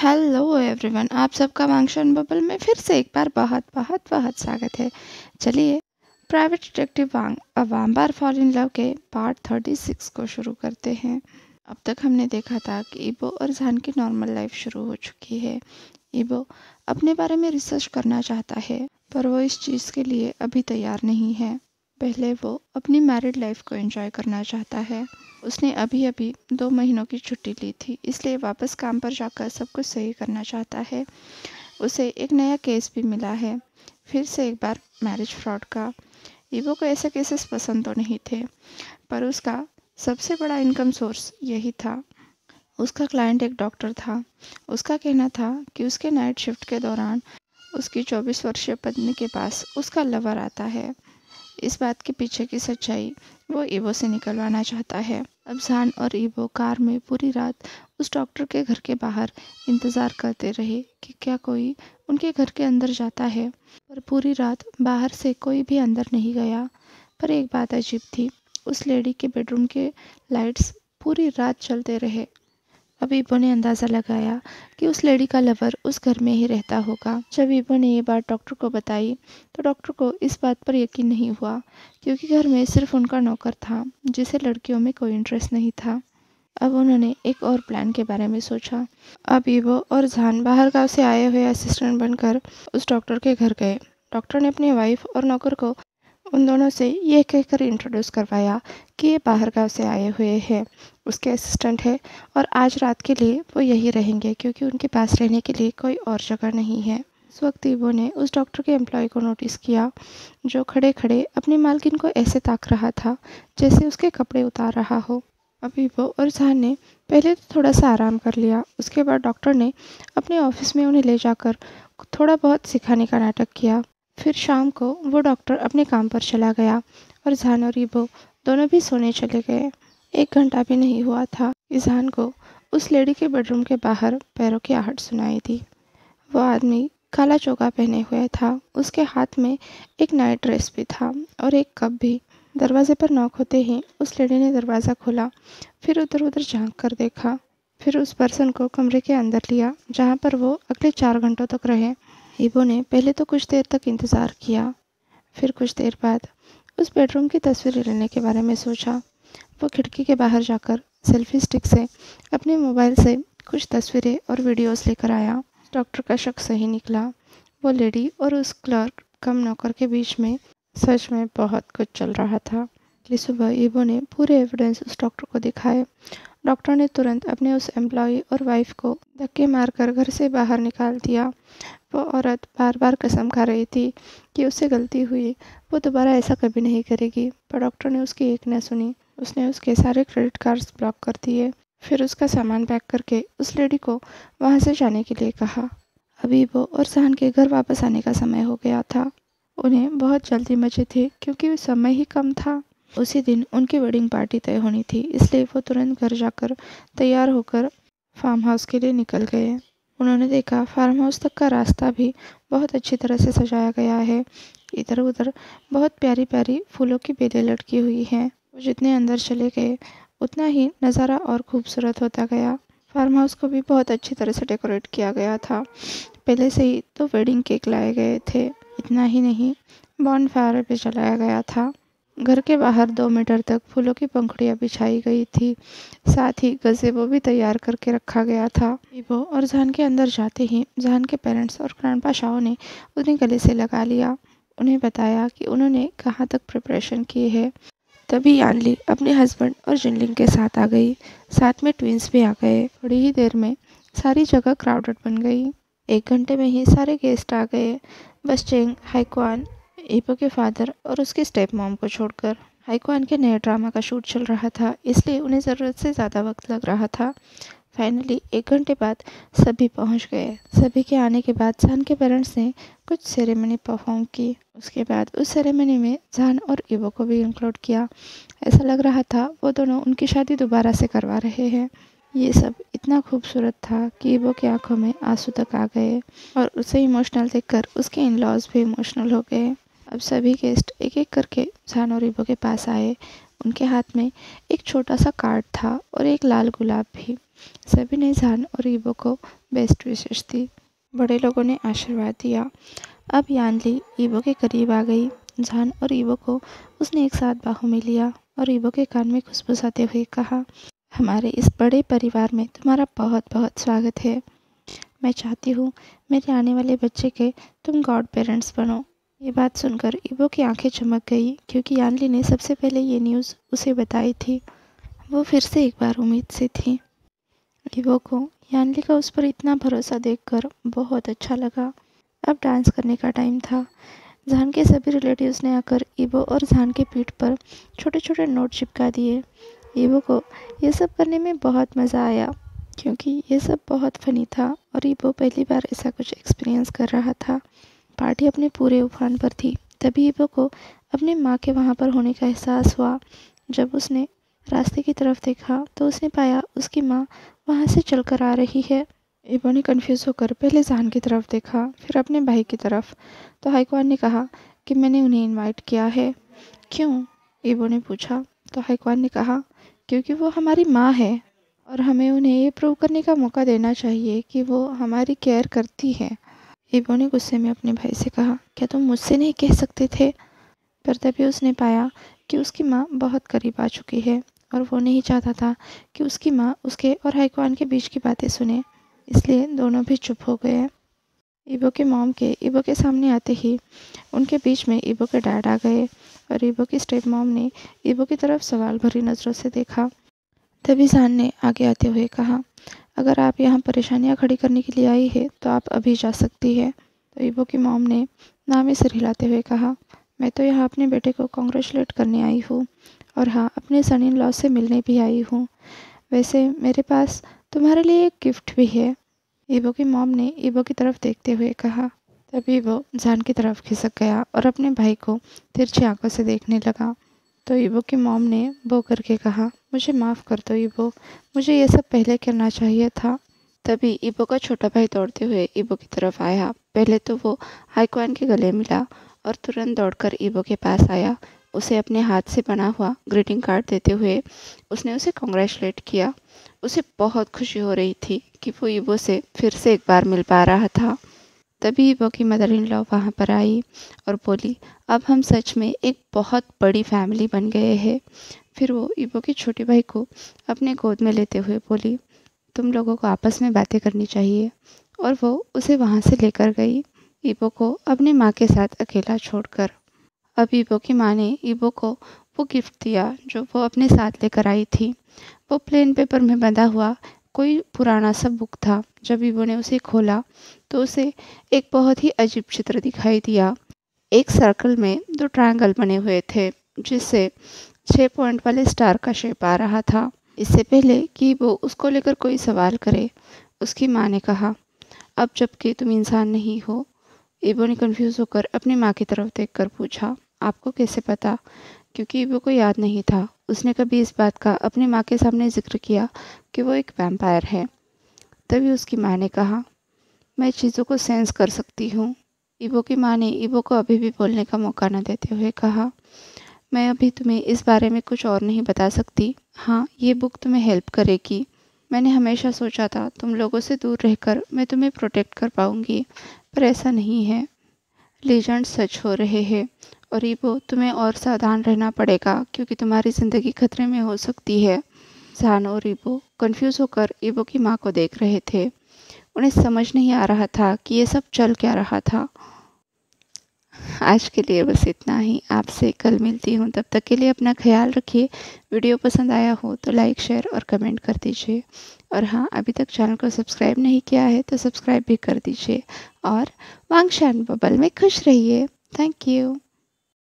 Hello everyone, आप सबका वांगशन bubble में फिर से एक बार बहुत बहुत बहुत स्वागत है। चलिए प्राइवेट डिटेक्टिव वाम्बार फॉल इन लव के पार्ट 36 को शुरू करते हैं। अब तक हमने देखा था कि इबो और जान की नॉर्मल लाइफ शुरू हो चुकी है। इबो अपने बारे में रिसर्च करना चाहता है, पर वो इस चीज़ के लिए अभी तैयार नहीं है। पहले वो अपनी मैरिड लाइफ को एंजॉय करना चाहता है। उसने अभी अभी 2 महीनों की छुट्टी ली थी, इसलिए वापस काम पर जाकर सब कुछ सही करना चाहता है। उसे एक नया केस भी मिला है, फिर से एक बार मैरिज फ्रॉड का। इवो को ऐसे केसेस पसंद तो नहीं थे, पर उसका सबसे बड़ा इनकम सोर्स यही था। उसका क्लाइंट एक डॉक्टर था। उसका कहना था कि उसके नाइट शिफ्ट के दौरान उसकी 24 वर्षीय पत्नी के पास उसका लवर आता है। इस बात के पीछे की सच्चाई वो इवो से निकलवाना चाहता है। अब जान और इवो कार में पूरी रात उस डॉक्टर के घर के बाहर इंतज़ार करते रहे कि क्या कोई उनके घर के अंदर जाता है, पर पूरी रात बाहर से कोई भी अंदर नहीं गया। पर एक बात अजीब थी, उस लेडी के बेडरूम के लाइट्स पूरी रात चलते रहे। अब इबो ने अंदाज़ा लगाया कि उस लेडी का लवर उस घर में ही रहता होगा। जब इबो ने ये बात डॉक्टर को बताई तो डॉक्टर को इस बात पर यकीन नहीं हुआ, क्योंकि घर में सिर्फ उनका नौकर था जिसे लड़कियों में कोई इंटरेस्ट नहीं था। अब उन्होंने एक और प्लान के बारे में सोचा। अब इबो और जान बाहर गांव से आए हुए असिस्टेंट बनकर उस डॉक्टर के घर गए। डॉक्टर ने अपनी वाइफ और नौकर को उन दोनों से ये कहकर इंट्रोड्यूस करवाया कि ये बाहर गांव से आए हुए हैं, उसके असिस्टेंट है और आज रात के लिए वो यही रहेंगे, क्योंकि उनके पास रहने के लिए कोई और जगह नहीं है। उस वक्त इबो ने उस डॉक्टर के एम्प्लॉय को नोटिस किया, जो खड़े खड़े अपनी मालकिन को ऐसे ताक रहा था जैसे उसके कपड़े उतार रहा हो। अब इबो और जान ने पहले तो थोड़ा सा आराम कर लिया। उसके बाद डॉक्टर ने अपने ऑफिस में उन्हें ले जाकर थोड़ा बहुत सिखाने का नाटक किया। फिर शाम को वो डॉक्टर अपने काम पर चला गया और जान और इबो दोनों भी सोने चले गए। 1 घंटा भी नहीं हुआ था कि जान को उस लेडी के बेडरूम के बाहर पैरों की आहट सुनाई दी। वो आदमी काला चोगा पहने हुए था। उसके हाथ में एक नाइट ड्रेस भी था और एक कप भी। दरवाजे पर नॉक होते ही उस लेडी ने दरवाज़ा खोला, फिर उधर उधर झांक कर देखा, फिर उस पर्सन को कमरे के अंदर लिया, जहाँ पर वो अगले 4 घंटों तक रहे। इबो ने पहले तो कुछ देर तक इंतज़ार किया, फिर कुछ देर बाद उस बेडरूम की तस्वीरें लेने के बारे में सोचा। वो खिड़की के बाहर जाकर सेल्फी स्टिक से अपने मोबाइल से कुछ तस्वीरें और वीडियोस लेकर आया। डॉक्टर का शक सही निकला। वो लेडी और उस क्लर्क कम नौकर के बीच में सच में बहुत कुछ चल रहा था। अगली सुबह इबो ने पूरे एविडेंस उस डॉक्टर को दिखाए। डॉक्टर ने तुरंत अपने उस एम्प्लॉय और वाइफ को धक्के मारकर घर से बाहर निकाल दिया। वो औरत बार बार कसम खा रही थी कि उससे गलती हुई, वो दोबारा ऐसा कभी नहीं करेगी, पर डॉक्टर ने उसकी एक न सुनी। उसने उसके सारे क्रेडिट कार्ड्स ब्लॉक कर दिए, फिर उसका सामान पैक करके उस लेडी को वहाँ से जाने के लिए कहा। अभी वो और जान के घर वापस आने का समय हो गया था। उन्हें बहुत जल्दी मची थी, क्योंकि समय ही कम था। उसी दिन उनकी वेडिंग पार्टी तय होनी थी, इसलिए वो तुरंत घर जाकर तैयार होकर फार्म हाउस के लिए निकल गए। उन्होंने देखा फार्म हाउस तक का रास्ता भी बहुत अच्छी तरह से सजाया गया है। इधर उधर बहुत प्यारी प्यारी फूलों की बेलें लटकी हुई हैं। वो जितने अंदर चले गए उतना ही नज़ारा और खूबसूरत होता गया। फार्म हाउस को भी बहुत अच्छी तरह से डेकोरेट किया गया था। पहले से ही तो वेडिंग केक लाए गए थे। इतना ही नहीं, बॉनफायर भी जलाया गया था। घर के बाहर 2 मीटर तक फूलों की पंखुड़ियाँ बिछाई गई थी। साथ ही गज़ेबो भी तैयार करके रखा गया था। इबो और जान के अंदर जाते ही जान के पेरेंट्स और ग्रैंडपा शाओ ने उन्हें गले से लगा लिया। उन्हें बताया कि उन्होंने कहाँ तक प्रिपरेशन की है। तभी यानली अपने हस्बैंड और जिनलिंग के साथ आ गई। साथ में ट्विंस भी आ गए। थोड़ी ही देर में सारी जगह क्राउडेड बन गई। 1 घंटे में ही सारे गेस्ट आ गए, बस चेंग, हाईक्वान, इबो के फादर और उसकी स्टेप मॉम को छोड़कर। हाईक्वान के नए ड्रामा का शूट चल रहा था, इसलिए उन्हें ज़रूरत से ज़्यादा वक्त लग रहा था। फाइनली 1 घंटे बाद सभी पहुंच गए। सभी के आने के बाद जान के पेरेंट्स ने कुछ सेरेमनी परफॉर्म की। उसके बाद उस सेरेमनी में जान और इबो को भी इंक्लूड किया। ऐसा लग रहा था वो दोनों उनकी शादी दोबारा से करवा रहे हैं। ये सब इतना खूबसूरत था कि इबो की आंखों में आंसू तक आ गए और उसे इमोशनल देखकर उसके इन लॉज भी इमोशनल हो गए। अब सभी गेस्ट एक एक करके जान और इबो के पास आए। उनके हाथ में एक छोटा सा कार्ड था और एक लाल गुलाब भी। सभी ने जान और इबो को बेस्ट विशेष थी। बड़े लोगों ने आशीर्वाद दिया। अब यानली ईवो के करीब आ गई। जान और ईवो को उसने एक साथ बाहों में लिया और ईवो के कान में खुशबुसाते हुए कहा, हमारे इस बड़े परिवार में तुम्हारा बहुत बहुत स्वागत है। मैं चाहती हूँ मेरे आने वाले बच्चे के तुम गॉड पेरेंट्स बनो। ये बात सुनकर ईवो की आंखें चमक गई, क्योंकि यानली ने सबसे पहले ये न्यूज़ उसे बताई थी। वो फिर से एक बार उम्मीद से थी। ईवो को यानली का उस पर इतना भरोसा देखकर बहुत अच्छा लगा। अब डांस करने का टाइम था। जान के सभी रिलेटिव्स ने आकर ईवो और जान के पीठ पर छोटे छोटे नोट चिपका दिए। ईवो को ये सब करने में बहुत मज़ा आया, क्योंकि ये सब बहुत फनी था और ईवो पहली बार ऐसा कुछ एक्सपीरियंस कर रहा था। पार्टी अपने पूरे उफान पर थी। तभी ईवो को अपनी माँ के वहाँ पर होने का एहसास हुआ। जब उसने रास्ते की तरफ देखा तो उसने पाया उसकी माँ वहाँ से चलकर आ रही है। ईवो ने कंफ्यूज होकर पहले जान की तरफ देखा, फिर अपने भाई की तरफ। तो हाईकवान ने कहा कि मैंने उन्हें इनवाइट किया है। क्यों? ईवो ने पूछा। तो हाईकवान ने कहा, क्योंकि वो हमारी माँ है और हमें उन्हें ये प्रूव करने का मौका देना चाहिए कि वो हमारी केयर करती है। ईवो ने गुस्से में अपने भाई से कहा, क्या तुम मुझसे नहीं कह सकते थे? पर तभी उसने पाया कि उसकी माँ बहुत करीब आ चुकी है और वो नहीं चाहता था कि उसकी माँ उसके और हाईकवान के बीच की बातें सुने। इसलिए दोनों भी चुप हो गए। ईवो के मॉम के ईवो के सामने आते ही उनके बीच में ईवो के डैड आ गए और ईवो की स्टेप मॉम ने ईवो की तरफ सवाल भरी नज़रों से देखा। तभी जान ने आगे आते हुए कहा, अगर आप यहाँ परेशानियाँ खड़ी करने के लिए आई है तो आप अभी जा सकती है। तो ईवो की मॉम ने ना में सिर हिलाते हुए कहा, मैं तो यहाँ अपने बेटे को कॉन्ग्रेचुलेट करने आई हूँ और हाँ, अपने सन इन लॉ से मिलने भी आई हूँ। वैसे मेरे पास तुम्हारे लिए एक गिफ्ट भी है। ईवो की मॉम ने ईवो की तरफ देखते हुए कहा। तभी वो जान की तरफ खिसक गया और अपने भाई को तिरछी आंखों से देखने लगा। तो ईवो की मॉम ने वो करके कहा, मुझे माफ़ कर दो ईवो, मुझे ये सब पहले करना चाहिए था। तभी ईवो का छोटा भाई दौड़ते हुए ईवो की तरफ आया। पहले तो वो हाईकवान के गले मिला और तुरंत दौड़कर ईवो के पास आया। उसे अपने हाथ से बना हुआ ग्रीटिंग कार्ड देते हुए उसने उसे कॉन्ग्रेचुलेट किया। उसे बहुत खुशी हो रही थी कि वो ईवो से फिर से एक बार मिल पा रहा था। तभी ईवो की मदर इन लॉ वहाँ पर आई और बोली, अब हम सच में एक बहुत बड़ी फैमिली बन गए हैं। फिर वो ईवो के छोटे भाई को अपने गोद में लेते हुए बोली, तुम लोगों को आपस में बातें करनी चाहिए। और वो उसे वहाँ से लेकर गई, ईवो को अपनी माँ के साथ अकेला छोड़कर। अब ईवो की माँ ने ईवो को वो गिफ्ट दिया जो वो अपने साथ लेकर आई थी। वो प्लेन पेपर में बंधा हुआ कोई पुराना सा बुक था। जब ईवो ने उसे खोला तो उसे एक बहुत ही अजीब चित्र दिखाई दिया। एक सर्कल में 2 ट्रायंगल बने हुए थे, जिससे 6 पॉइंट वाले स्टार का शेप आ रहा था। इससे पहले कि वो उसको लेकर कोई सवाल करे, उसकी माँ ने कहा, अब जबकि तुम इंसान नहीं हो। ईवो ने कंफ्यूज होकर अपनी माँ की तरफ देखकर पूछा, आपको कैसे पता? क्योंकि ईवो को याद नहीं था उसने कभी इस बात का अपनी माँ के सामने जिक्र किया कि वो एक वैम्पायर है। तभी उसकी माँ ने कहा, मैं चीज़ों को सेंस कर सकती हूँ। ईवो की माँ ने ईवो को अभी भी बोलने का मौका न देते हुए कहा, मैं अभी तुम्हें इस बारे में कुछ और नहीं बता सकती। हाँ, ये बुक तुम्हें हेल्प करेगी। मैंने हमेशा सोचा था तुम लोगों से दूर रहकर मैं तुम्हें प्रोटेक्ट कर पाऊँगी, पर ऐसा नहीं है। लीजेंड सच हो रहे हैं और ईवो तुम्हें और सावधान रहना पड़ेगा, क्योंकि तुम्हारी ज़िंदगी खतरे में हो सकती है। जान और ईवो कंफ्यूज होकर ईवो की माँ को देख रहे थे। उन्हें समझ नहीं आ रहा था कि ये सब चल क्या रहा था। आज के लिए बस इतना ही। आपसे कल मिलती हूँ, तब तक के लिए अपना ख्याल रखिए। वीडियो पसंद आया हो तो लाइक, शेयर और कमेंट कर दीजिए। और हाँ, अभी तक चैनल को सब्सक्राइब नहीं किया है तो सब्सक्राइब भी कर दीजिए। और वांगशान बबल में खुश रहिए। Thank you.